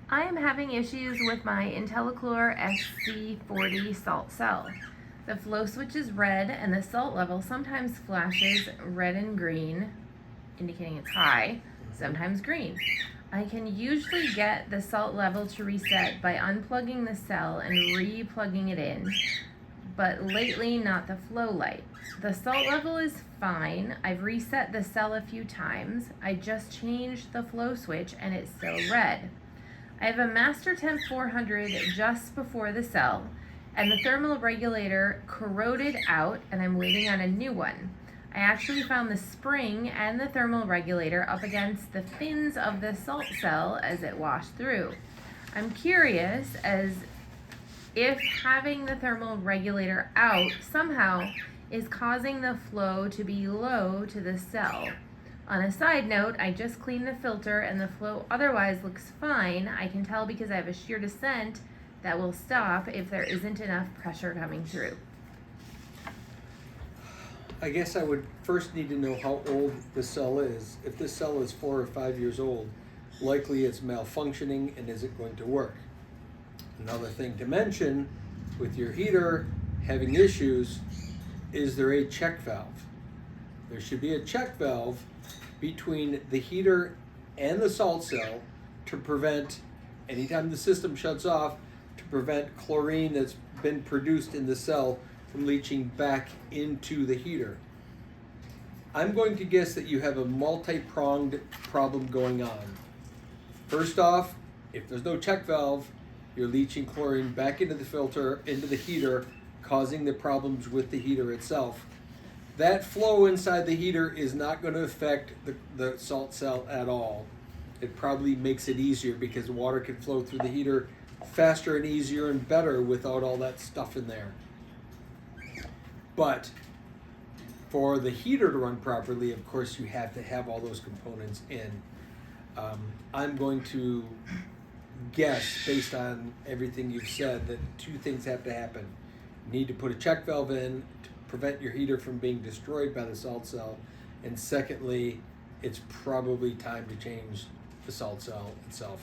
I am having issues with my intelliChlor SC40 salt cell. The flow switch is red and the salt level sometimes flashes red and green, indicating it's high, sometimes green. I can usually get the salt level to reset by unplugging the cell and re-plugging it in, but lately not the flow light. The salt level is fine. I've reset the cell a few times. I just changed the flow switch and it's still red. I have a Master Temp 400 just before the cell, and the thermal regulator corroded out and I'm waiting on a new one. I actually found the spring and the thermal regulator up against the fins of the salt cell as it washed through. I'm curious as if having the thermal regulator out somehow is causing the flow to be low to the cell. On a side note, I just cleaned the filter and the flow otherwise looks fine. I can tell because I have a shear descent that will stop if there isn't enough pressure coming through. I guess I would first need to know how old the cell is. If this cell is 4 or 5 years old, likely it's malfunctioning and isn't going to work. Another thing to mention with your heater having issues, is there a check valve? There should be a check valve between the heater and the salt cell to prevent, anytime the system shuts off, to prevent chlorine that's been produced in the cell from leaching back into the heater. I'm going to guess that you have a multi-pronged problem going on. First off, if there's no check valve, you're leaching chlorine back into the filter, into the heater, causing the problems with the heater itself. That flow inside the heater is not going to affect the salt cell at all. It probably makes it easier because water can flow through the heater faster and easier and better without all that stuff in there. But for the heater to run properly, of course, you have to have all those components in. I'm going to guess, based on everything you've said, that two things have to happen. You need to put a check valve in to prevent your heater from being destroyed by the salt cell. And secondly, it's probably time to change the salt cell itself.